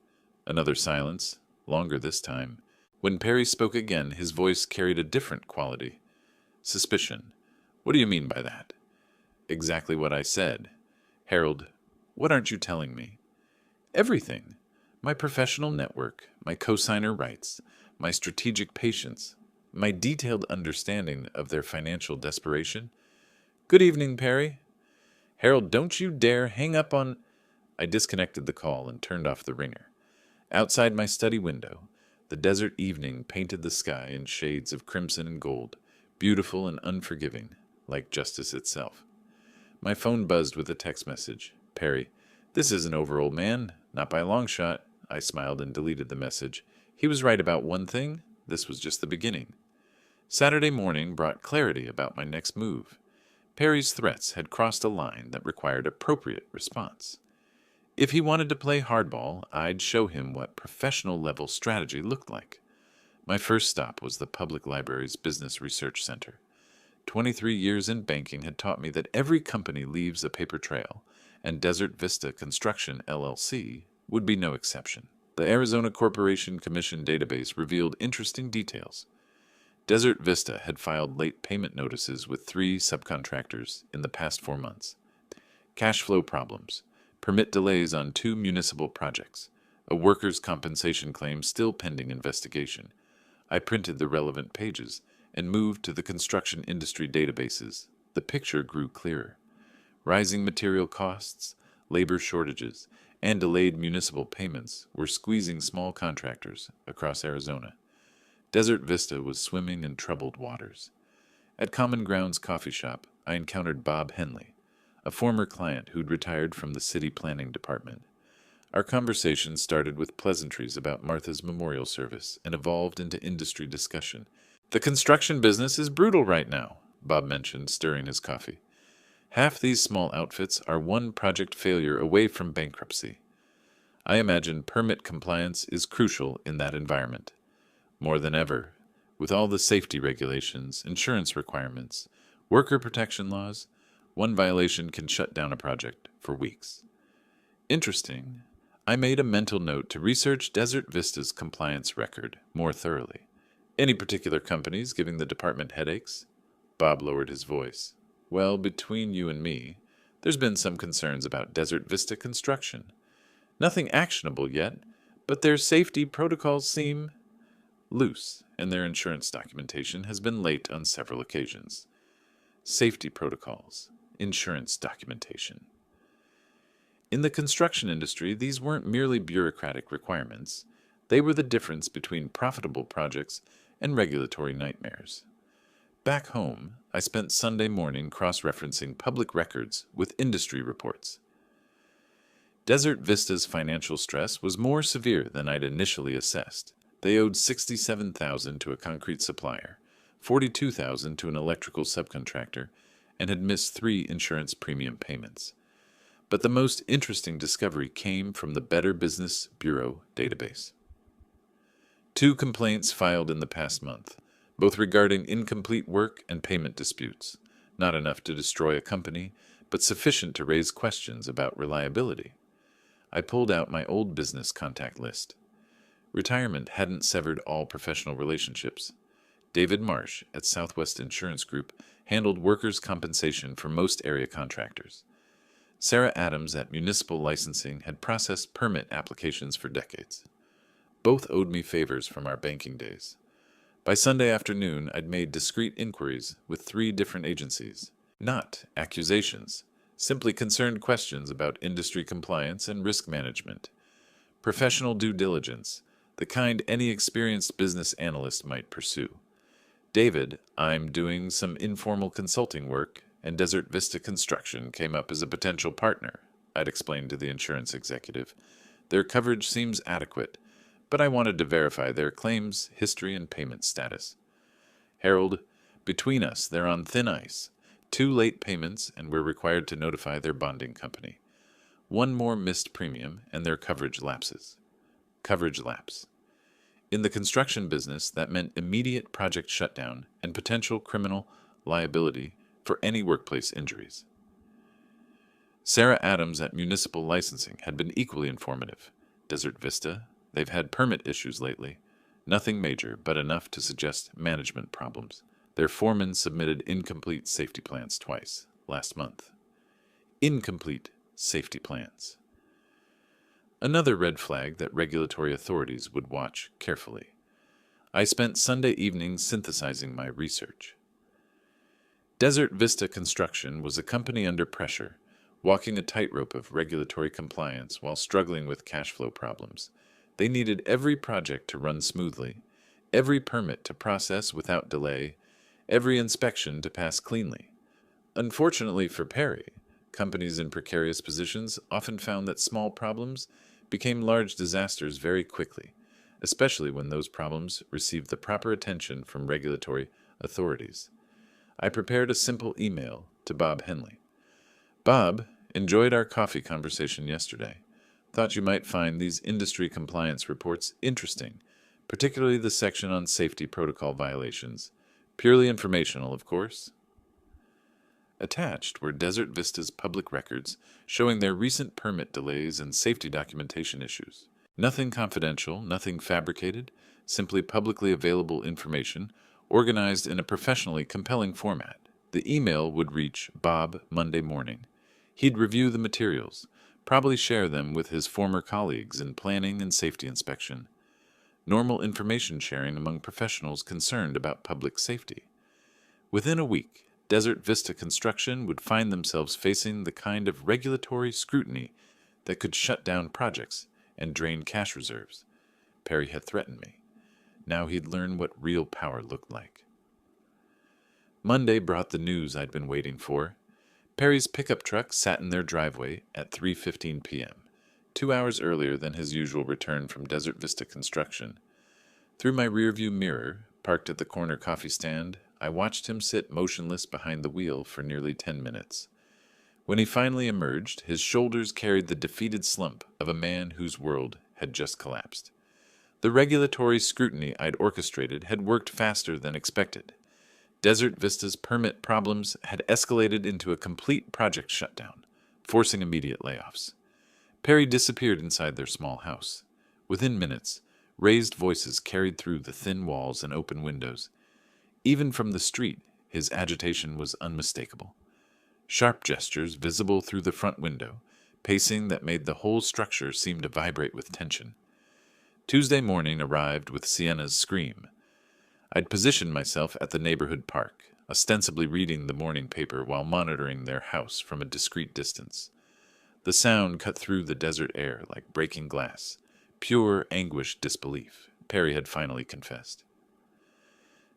Another silence, longer this time. When Perry spoke again, his voice carried a different quality. Suspicion. What do you mean by that? Exactly what I said. Harold, what aren't you telling me? Everything. My professional network, my cosigner rights, my strategic patience, my detailed understanding of their financial desperation. Good evening, Perry. Harold, don't you dare hang up on... I disconnected the call and turned off the ringer. Outside my study window, the desert evening painted the sky in shades of crimson and gold, beautiful and unforgiving, like justice itself. My phone buzzed with a text message. Perry, this isn't over, old man. Not by a long shot. I smiled and deleted the message. He was right about one thing. This was just the beginning. Saturday morning brought clarity about my next move. Perry's threats had crossed a line that required appropriate response. If he wanted to play hardball, I'd show him what professional-level strategy looked like. My first stop was the public library's Business Research Center. 23 years in banking had taught me that every company leaves a paper trail, and Desert Vista Construction, LLC, would be no exception. The Arizona Corporation Commission database revealed interesting details. Desert Vista had filed late payment notices with 3 subcontractors in the past 4 months. Cash flow problems, permit delays on 2 municipal projects, a workers' compensation claim still pending investigation. I printed the relevant pages and moved to the construction industry databases. The picture grew clearer. Rising material costs, labor shortages, and delayed municipal payments were squeezing small contractors across Arizona. Desert Vista was swimming in troubled waters. At Common Grounds Coffee Shop, I encountered Bob Henley, a former client who'd retired from the city planning department. Our conversation started with pleasantries about Martha's memorial service and evolved into industry discussion. "The construction business is brutal right now," Bob mentioned, stirring his coffee. "Half these small outfits are one project failure away from bankruptcy. I imagine permit compliance is crucial in that environment. More than ever, with all the safety regulations, insurance requirements, worker protection laws, one violation can shut down a project for weeks." Interesting. I made a mental note to research Desert Vista's compliance record more thoroughly. "Any particular companies giving the department headaches?" Bob lowered his voice. "Well, between you and me, there's been some concerns about Desert Vista construction. Nothing actionable yet, but their safety protocols seem loose, and their insurance documentation has been late on several occasions." Safety protocols, insurance documentation. In the construction industry, these weren't merely bureaucratic requirements. They were the difference between profitable projects and regulatory nightmares. Back home, I spent Sunday morning cross-referencing public records with industry reports. Desert Vista's financial stress was more severe than I'd initially assessed. They owed $67,000 to a concrete supplier, $42,000 to an electrical subcontractor, and had missed 3 insurance premium payments. But the most interesting discovery came from the Better Business Bureau database. 2 complaints filed in the past month, both regarding incomplete work and payment disputes, not enough to destroy a company, but sufficient to raise questions about reliability. I pulled out my old business contact list. Retirement hadn't severed all professional relationships. David Marsh at Southwest Insurance Group handled workers' compensation for most area contractors. Sarah Adams at Municipal Licensing had processed permit applications for decades. Both owed me favors from our banking days. By Sunday afternoon, I'd made discreet inquiries with 3 different agencies. Not accusations, simply concerned questions about industry compliance and risk management. Professional due diligence, the kind any experienced business analyst might pursue. "David, I'm doing some informal consulting work, and Desert Vista Construction came up as a potential partner," I'd explained to the insurance executive. "Their coverage seems adequate, but I wanted to verify their claims, history, and payment status." "Harold, between us, they're on thin ice. 2 late payments, and we're required to notify their bonding company. 1 more missed premium, and their coverage lapses." Coverage lapse. In the construction business, that meant immediate project shutdown and potential criminal liability for any workplace injuries. Sarah Adams at Municipal Licensing had been equally informative. Desert Vista, they've had permit issues lately. Nothing major, but enough to suggest management problems. Their foreman submitted incomplete safety plans twice, last month. Incomplete safety plans. Another red flag that regulatory authorities would watch carefully. I spent Sunday evening synthesizing my research. Desert Vista Construction was a company under pressure, walking a tightrope of regulatory compliance while struggling with cash flow problems. They needed every project to run smoothly, every permit to process without delay, every inspection to pass cleanly. Unfortunately for Perry, companies in precarious positions often found that small problems became large disasters very quickly, especially when those problems received the proper attention from regulatory authorities. I prepared a simple email to Bob Henley. "Bob, enjoyed our coffee conversation yesterday. Thought you might find these industry compliance reports interesting, particularly the section on safety protocol violations. Purely informational, of course." Attached were Desert Vista's public records showing their recent permit delays and safety documentation issues. Nothing confidential, nothing fabricated, simply publicly available information organized in a professionally compelling format. The email would reach Bob Monday morning. He'd review the materials, probably share them with his former colleagues in planning and safety inspection. Normal information sharing among professionals concerned about public safety. Within a week, Desert Vista Construction would find themselves facing the kind of regulatory scrutiny that could shut down projects and drain cash reserves. Perry had threatened me. Now he'd learn what real power looked like. Monday brought the news I'd been waiting for. Perry's pickup truck sat in their driveway at 3:15 p.m., 2 hours earlier than his usual return from Desert Vista Construction. Through my rearview mirror, parked at the corner coffee stand, I watched him sit motionless behind the wheel for nearly 10 minutes. When he finally emerged, his shoulders carried the defeated slump of a man whose world had just collapsed. The regulatory scrutiny I'd orchestrated had worked faster than expected. Desert Vista's permit problems had escalated into a complete project shutdown, forcing immediate layoffs. Perry disappeared inside their small house. Within minutes, raised voices carried through the thin walls and open windows. Even from the street, his agitation was unmistakable. Sharp gestures visible through the front window, pacing that made the whole structure seem to vibrate with tension. Tuesday morning arrived with Sienna's scream. I'd positioned myself at the neighborhood park, ostensibly reading the morning paper while monitoring their house from a discreet distance. The sound cut through the desert air like breaking glass. Pure anguished disbelief, Perry had finally confessed.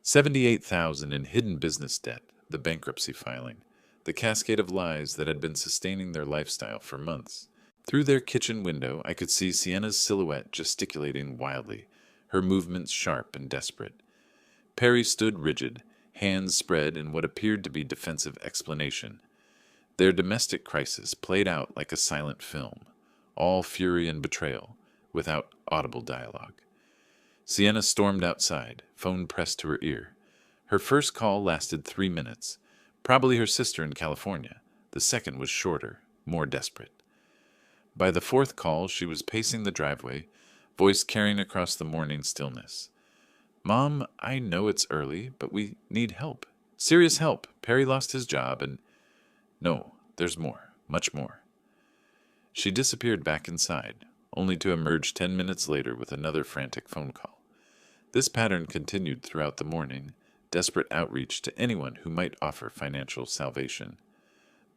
$78,000 in hidden business debt, the bankruptcy filing, the cascade of lies that had been sustaining their lifestyle for months. Through their kitchen window, I could see Sienna's silhouette gesticulating wildly, her movements sharp and desperate. Perry stood rigid, hands spread in what appeared to be defensive explanation. Their domestic crisis played out like a silent film, all fury and betrayal, without audible dialogue. Sienna stormed outside, phone pressed to her ear. Her first call lasted 3 minutes, probably her sister in California. The second was shorter, more desperate. By the fourth call, she was pacing the driveway, voice carrying across the morning stillness. "Mom, I know it's early, but we need help. Serious help. Perry lost his job and—" "No, there's more, much more." She disappeared back inside, only to emerge 10 minutes later with another frantic phone call. This pattern continued throughout the morning, desperate outreach to anyone who might offer financial salvation.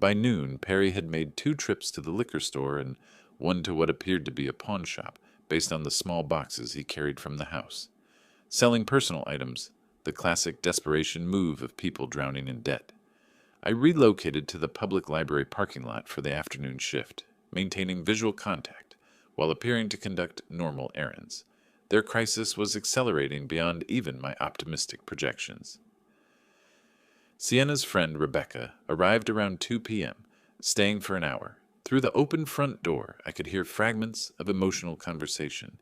By noon, Perry had made 2 trips to the liquor store and 1 to what appeared to be a pawn shop, based on the small boxes he carried from the house. Selling personal items, the classic desperation move of people drowning in debt. I relocated to the public library parking lot for the afternoon shift, maintaining visual contact while appearing to conduct normal errands. Their crisis was accelerating beyond even my optimistic projections. Sienna's friend Rebecca arrived around 2 p.m., staying for an hour. Through the open front door, I could hear fragments of emotional conversation.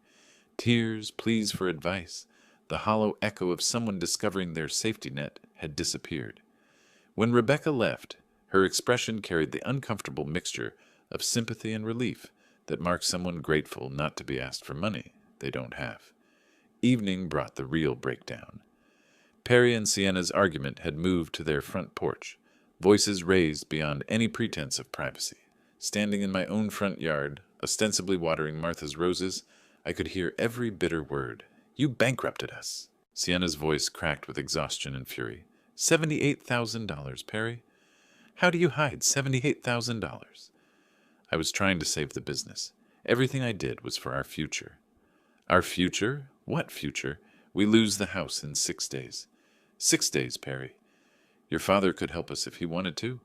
Tears, pleas for advice. The hollow echo of someone discovering their safety net had disappeared. When Rebecca left, her expression carried the uncomfortable mixture of sympathy and relief that marks someone grateful not to be asked for money they don't have. Evening brought the real breakdown. Perry and Sienna's argument had moved to their front porch, voices raised beyond any pretense of privacy. Standing in my own front yard, ostensibly watering Martha's roses, I could hear every bitter word. "You bankrupted us." Sienna's voice cracked with exhaustion and fury. $78,000, Perry. How do you hide $78,000? I was trying to save the business. Everything I did was for our future. Our future? What future? We lose the house in 6 days. 6 days, Perry. Your father could help us if he wanted to.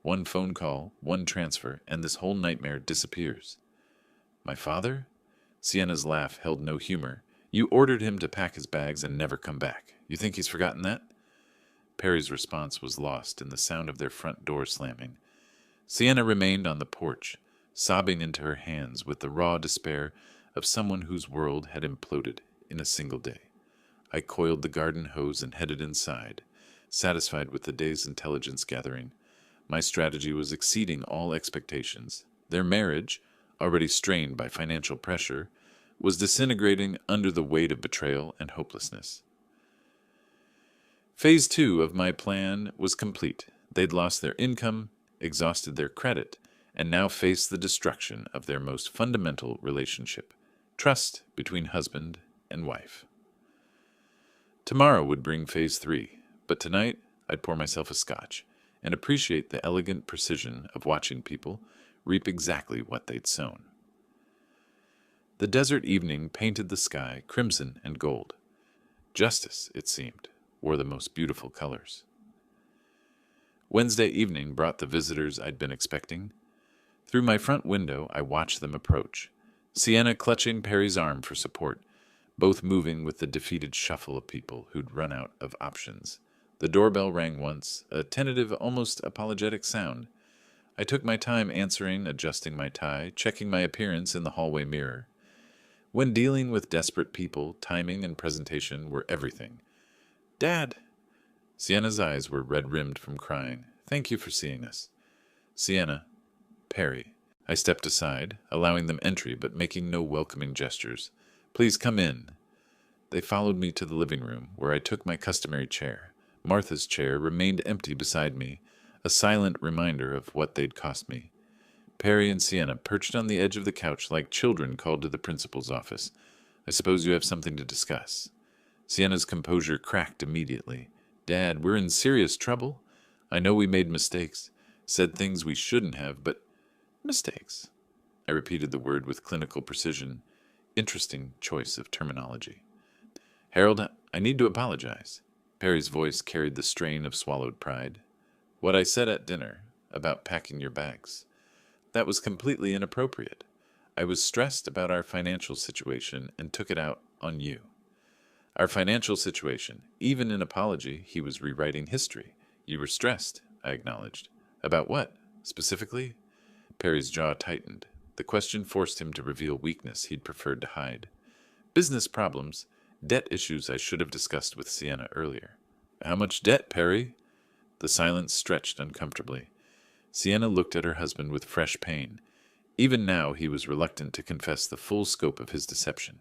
1 phone call, 1 transfer, and this whole nightmare disappears. My father? Sienna's laugh held no humor. You ordered him to pack his bags and never come back. You think he's forgotten that? Perry's response was lost in the sound of their front door slamming. Sienna remained on the porch, sobbing into her hands with the raw despair of someone whose world had imploded in a single day. I coiled the garden hose and headed inside, satisfied with the day's intelligence gathering. My strategy was exceeding all expectations. Their marriage, already strained by financial pressure, was disintegrating under the weight of betrayal and hopelessness. Phase 2 of my plan was complete. They'd lost their income, exhausted their credit, and now faced the destruction of their most fundamental relationship, trust between husband and wife. Tomorrow would bring phase 3, but tonight I'd pour myself a scotch and appreciate the elegant precision of watching people reap exactly what they'd sown. The desert evening painted the sky crimson and gold. Justice, it seemed, wore the most beautiful colors. Wednesday evening brought the visitors I'd been expecting. Through my front window, I watched them approach, Sienna clutching Perry's arm for support, both moving with the defeated shuffle of people who'd run out of options. The doorbell rang once, a tentative, almost apologetic sound. I took my time answering, adjusting my tie, checking my appearance in the hallway mirror. When dealing with desperate people, timing and presentation were everything. "Dad!" Sienna's eyes were red-rimmed from crying. "Thank you for seeing us." "Sienna." "Perry." I stepped aside, allowing them entry but making no welcoming gestures. "Please come in." They followed me to the living room, where I took my customary chair. Martha's chair remained empty beside me, a silent reminder of what they'd cost me. Perry and Sienna perched on the edge of the couch like children called to the principal's office. "I suppose you have something to discuss." Sienna's composure cracked immediately. "Dad, we're in serious trouble. I know we made mistakes, said things we shouldn't have, but—" "Mistakes." I repeated the word with clinical precision. Interesting choice of terminology. "Harold, I need to apologize." Perry's voice carried the strain of swallowed pride. "What I said at dinner, about packing your bags, that was completely inappropriate. I was stressed about our financial situation and took it out on you." "Our financial situation." Even in apology, he was rewriting history. "You were stressed," I acknowledged. "About what, specifically?" Perry's jaw tightened. The question forced him to reveal weakness he'd preferred to hide. "Business problems. Debt issues I should have discussed with Sienna earlier." "How much debt, Perry?" The silence stretched uncomfortably. Sienna looked at her husband with fresh pain. Even now he was reluctant to confess the full scope of his deception.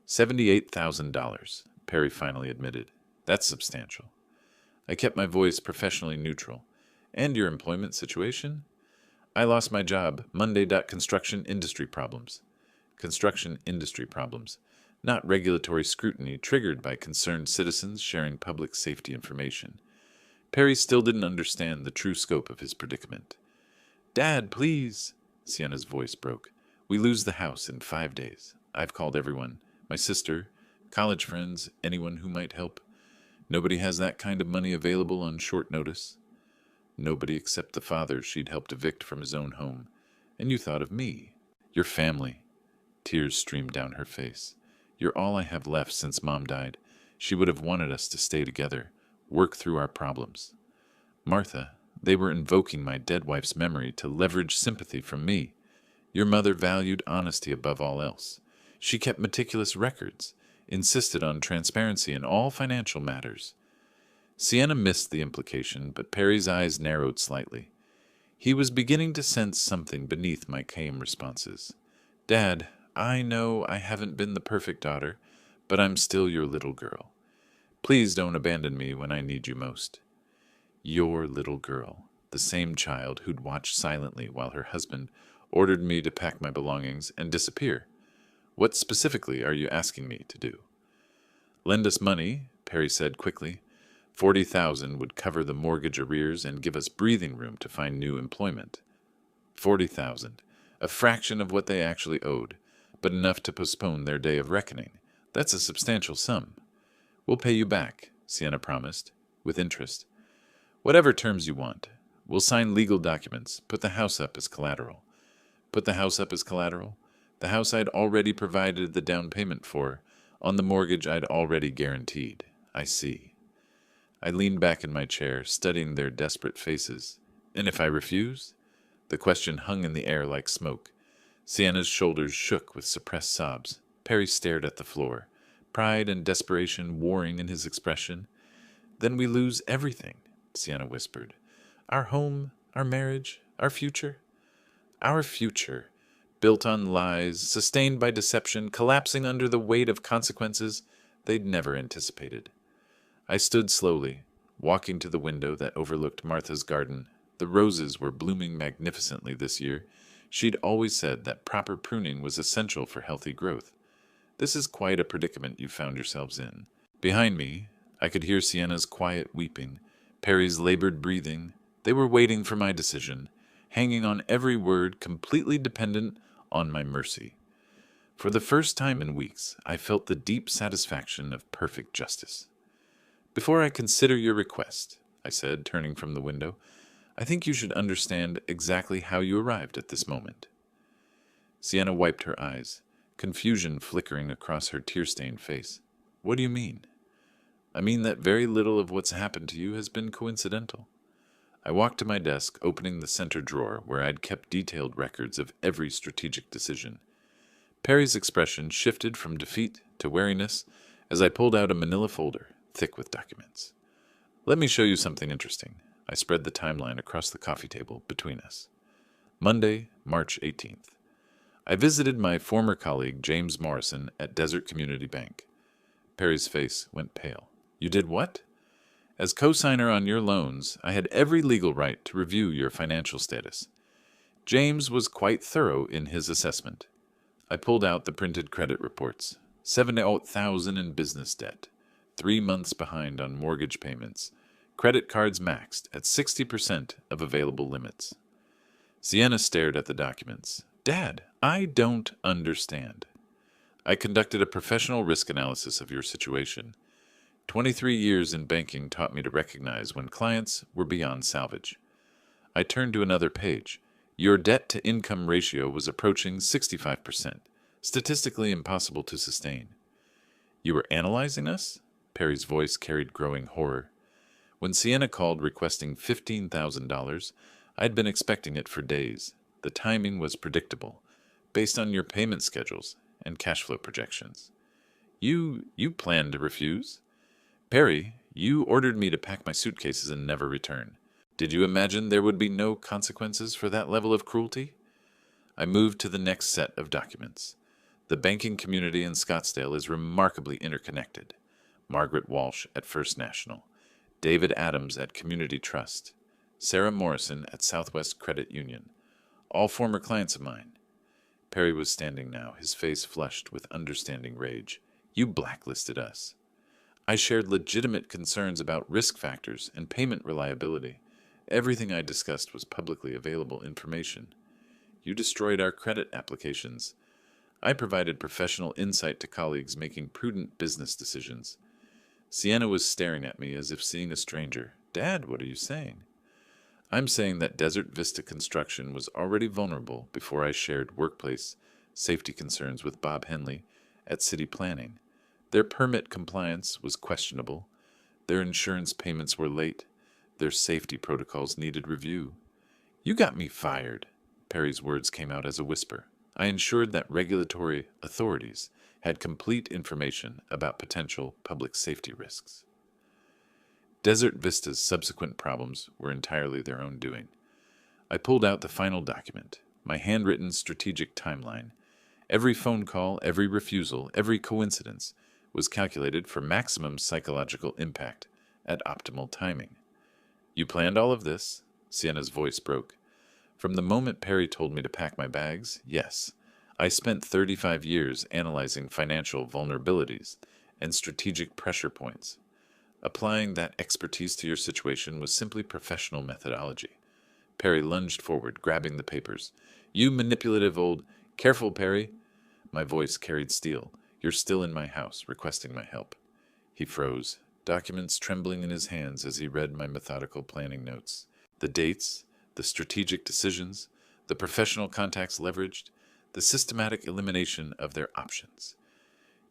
$78,000, Perry finally admitted. "That's substantial." I kept my voice professionally neutral. "And your employment situation?" "I lost my job. Monday. Construction industry problems." Construction industry problems. Not regulatory scrutiny triggered by concerned citizens sharing public safety information. Perry still didn't understand the true scope of his predicament. "Dad, please!" Sienna's voice broke. "We lose the house in 5 days. I've called everyone. My sister, college friends, anyone who might help. Nobody has that kind of money available on short notice." "Nobody except the father she'd helped evict from his own home. And you thought of me. Your family." Tears streamed down her face. "You're all I have left since Mom died. She would have wanted us to stay together, work through our problems." "Martha, they were invoking my dead wife's memory to leverage sympathy from me. Your mother valued honesty above all else. She kept meticulous records, insisted on transparency in all financial matters." Sienna missed the implication, but Perry's eyes narrowed slightly. He was beginning to sense something beneath my calm responses. "Dad, I know I haven't been the perfect daughter, but I'm still your little girl. Please don't abandon me when I need you most." Your little girl, the same child who'd watched silently while her husband ordered me to pack my belongings and disappear. "What specifically are you asking me to do?" "Lend us money," Perry said quickly. 40,000 would cover the mortgage arrears and give us breathing room to find new employment. 40,000, a fraction of what they actually owed, but enough to postpone their day of reckoning. That's a substantial sum. "We'll pay you back," Sienna promised, with interest. "Whatever terms you want. We'll sign legal documents, put the house up as collateral." "Put the house up as collateral?" "The house I'd already provided the down payment for, on the mortgage I'd already guaranteed." "I see." I leaned back in my chair, studying their desperate faces. "And if I refuse?" The question hung in the air like smoke. Sienna's shoulders shook with suppressed sobs. Perry stared at the floor, pride and desperation warring in his expression. "Then we lose everything," Sienna whispered. "Our home, our marriage, our future." "Our future, built on lies, sustained by deception, collapsing under the weight of consequences they'd never anticipated." I stood slowly, walking to the window that overlooked Martha's garden. The roses were blooming magnificently this year. She'd always said that proper pruning was essential for healthy growth. This is quite a predicament you found yourselves in. Behind me, I could hear Sienna's quiet weeping, Perry's labored breathing. They were waiting for my decision, hanging on every word, completely dependent on my mercy. For the first time in weeks, I felt the deep satisfaction of perfect justice. "Before I consider your request," I said, turning from the window, "I think you should understand exactly how you arrived at this moment." Sienna wiped her eyes, confusion flickering across her tear-stained face. "What do you mean?" "I mean that very little of what's happened to you has been coincidental." I walked to my desk, opening the center drawer where I'd kept detailed records of every strategic decision. Perry's expression shifted from defeat to wariness as I pulled out a manila folder, thick with documents. "Let me show you something interesting." I spread the timeline across the coffee table between us. Monday, March 18th. I visited my former colleague, James Morrison, at Desert Community Bank. Perry's face went pale. "You did what?" "As co-signer on your loans, I had every legal right to review your financial status. James was quite thorough in his assessment." I pulled out the printed credit reports. 78,000 in business debt, 3 months behind on mortgage payments, credit cards maxed at 60% of available limits. Sienna stared at the documents. "Dad, I don't understand." "I conducted a professional risk analysis of your situation. 23 years in banking taught me to recognize when clients were beyond salvage." I turned to another page. "Your debt-to-income ratio was approaching 65%, statistically impossible to sustain." "You were analyzing us?" Perry's voice carried growing horror. When Sienna called requesting $15,000, I'd been expecting it for days. The timing was predictable, based on your payment schedules and cash flow projections. You planned to refuse?" "Perry, you ordered me to pack my suitcases and never return. Did you imagine there would be no consequences for that level of cruelty?" I moved to the next set of documents. The banking community in Scottsdale is remarkably interconnected. Margaret Walsh at First National, David Adams at Community Trust, Sarah Morrison at Southwest Credit Union, all former clients of mine. Perry was standing now, his face flushed with understanding rage. "You blacklisted us." "I shared legitimate concerns about risk factors and payment reliability. Everything I discussed was publicly available information. You destroyed our credit applications. I provided professional insight to colleagues making prudent business decisions." Sienna was staring at me as if seeing a stranger. "Dad, what are you saying?" "I'm saying that Desert Vista Construction was already vulnerable before I shared workplace safety concerns with Bob Henley at City Planning. Their permit compliance was questionable. Their insurance payments were late. Their safety protocols needed review." "You got me fired." Perry's words came out as a whisper. "I ensured that regulatory authorities had complete information about potential public safety risks." Desert Vista's subsequent problems were entirely their own doing. I pulled out the final document, my handwritten strategic timeline. Every phone call, every refusal, every coincidence was calculated for maximum psychological impact at optimal timing. "You planned all of this?" Sienna's voice broke. "From the moment Perry told me to pack my bags, yes. I spent 35 years analyzing financial vulnerabilities and strategic pressure points. Applying that expertise to your situation was simply professional methodology." Perry lunged forward, grabbing the papers. "You manipulative old—" "Careful, Perry." My voice carried steel. "You're still in my house, requesting my help." He froze, documents trembling in his hands as he read my methodical planning notes. The dates, the strategic decisions, the professional contacts leveraged, the systematic elimination of their options.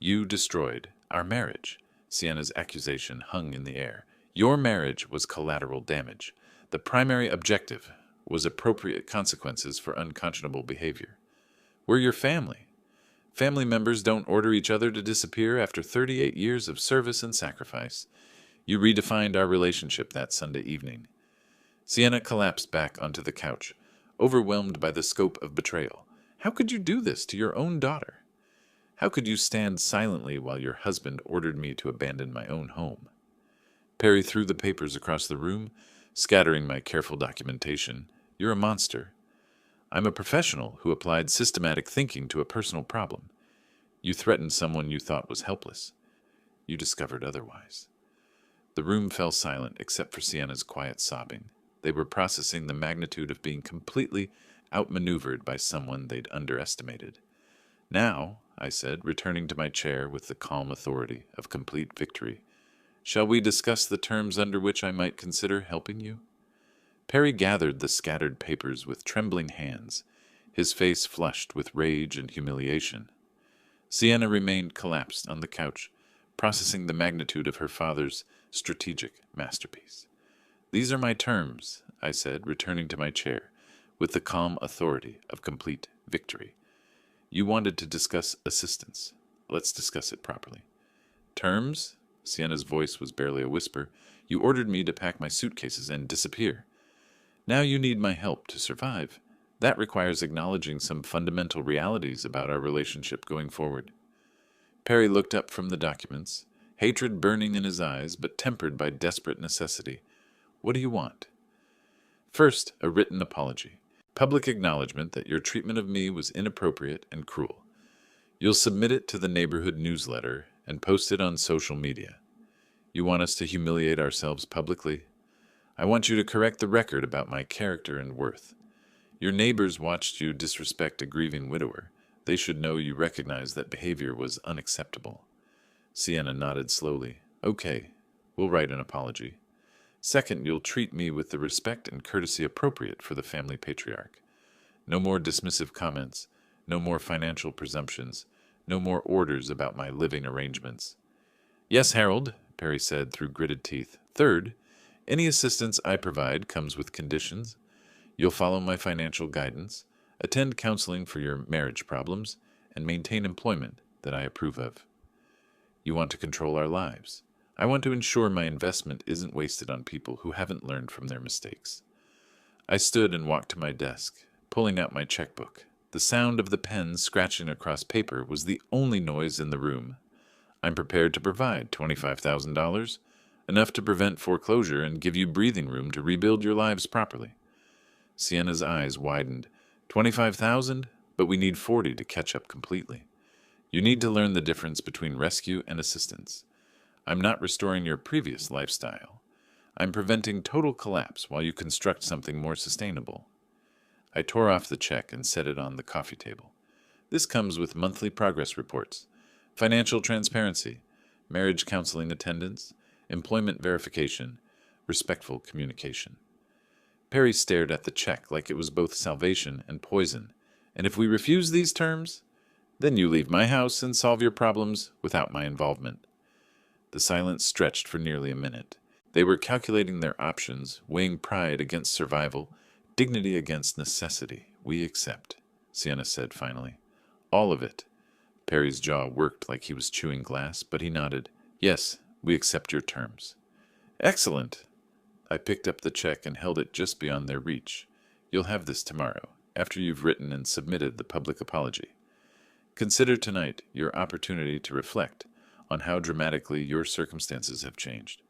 "You destroyed our marriage." Sienna's accusation hung in the air. "Your marriage was collateral damage. The primary objective was appropriate consequences for unconscionable behavior. We're your family. Family members don't order each other to disappear after 38 years of service and sacrifice. You redefined our relationship that Sunday evening." Sienna collapsed back onto the couch, overwhelmed by the scope of betrayal. "How could you do this to your own daughter? How could you stand silently while your husband ordered me to abandon my own home?" Perry threw the papers across the room, scattering my careful documentation. You're a monster. I'm a professional who applied systematic thinking to a personal problem. You threatened someone you thought was helpless. You discovered otherwise. The room fell silent except for Sienna's quiet sobbing. They were processing the magnitude of being completely outmaneuvered by someone they'd underestimated. Now, I said, returning to my chair with the calm authority of complete victory, shall we discuss the terms under which I might consider helping you? Perry gathered the scattered papers with trembling hands, his face flushed with rage and humiliation. Sienna remained collapsed on the couch, processing the magnitude of her father's strategic masterpiece. These are my terms, I said, returning to my chair, with the calm authority of complete victory. You wanted to discuss assistance. Let's discuss it properly. Terms? Sienna's voice was barely a whisper. You ordered me to pack my suitcases and disappear. Now you need my help to survive. That requires acknowledging some fundamental realities about our relationship going forward. Perry looked up from the documents, hatred burning in his eyes but tempered by desperate necessity. What do you want? First, a written apology. Public acknowledgement that your treatment of me was inappropriate and cruel. You'll submit it to the neighborhood newsletter and post it on social media. You want us to humiliate ourselves publicly? I want you to correct the record about my character and worth. Your neighbors watched you disrespect a grieving widower. They should know you recognize that behavior was unacceptable. Sienna nodded slowly. Okay, we'll write an apology. Second, you'll treat me with the respect and courtesy appropriate for the family patriarch. No more dismissive comments, no more financial presumptions, no more orders about my living arrangements. Yes, Harold, Perry said through gritted teeth. Third, any assistance I provide comes with conditions. You'll follow my financial guidance, attend counseling for your marriage problems, and maintain employment that I approve of. You want to control our lives. I want to ensure my investment isn't wasted on people who haven't learned from their mistakes. I stood and walked to my desk, pulling out my checkbook. The sound of the pen scratching across paper was the only noise in the room. I'm prepared to provide $25,000, enough to prevent foreclosure and give you breathing room to rebuild your lives properly. Sienna's eyes widened. 25,000, but we need 40 to catch up completely. You need to learn the difference between rescue and assistance. I'm not restoring your previous lifestyle. I'm preventing total collapse while you construct something more sustainable. I tore off the check and set it on the coffee table. This comes with monthly progress reports, financial transparency, marriage counseling attendance, employment verification, respectful communication. Perry stared at the check like it was both salvation and poison. And if we refuse these terms, then you leave my house and solve your problems without my involvement. The silence stretched for nearly a minute. They were calculating their options, weighing pride against survival, dignity against necessity. We accept, Sienna said finally. All of it. Perry's jaw worked like he was chewing glass, but he nodded. Yes, we accept your terms. Excellent. I picked up the check and held it just beyond their reach. You'll have this tomorrow, after you've written and submitted the public apology. Consider tonight your opportunity to reflect on how dramatically your circumstances have changed.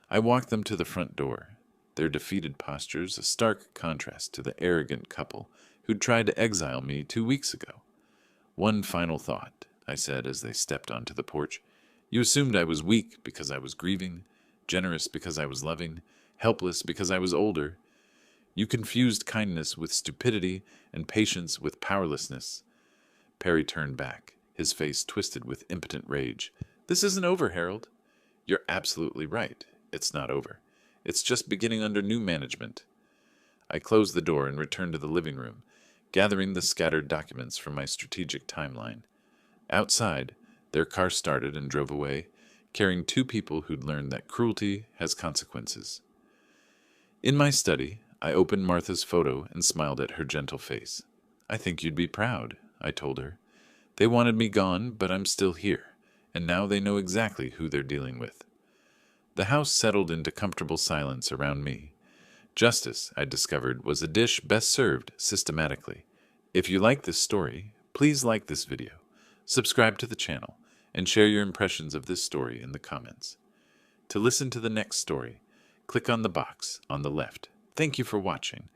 I walked them to the front door, their defeated postures a stark contrast to the arrogant couple who'd tried to exile me 2 weeks ago. One final thought, I said as they stepped onto the porch. You assumed I was weak because I was grieving, generous because I was loving, helpless because I was older. You confused kindness with stupidity and patience with powerlessness. Perry turned back, his face twisted with impotent rage. This isn't over, Harold. You're absolutely right. It's not over. It's just beginning under new management. I closed the door and returned to the living room, gathering the scattered documents from my strategic timeline. Outside, their car started and drove away, carrying 2 people who'd learned that cruelty has consequences. In my study, I opened Martha's photo and smiled at her gentle face. I think you'd be proud, I told her. They wanted me gone, but I'm still here, and now they know exactly who they're dealing with. The house settled into comfortable silence around me. Justice, I discovered, was a dish best served systematically. If you like this story, please like this video, subscribe to the channel, and share your impressions of this story in the comments. To listen to the next story, click on the box on the left. Thank you for watching.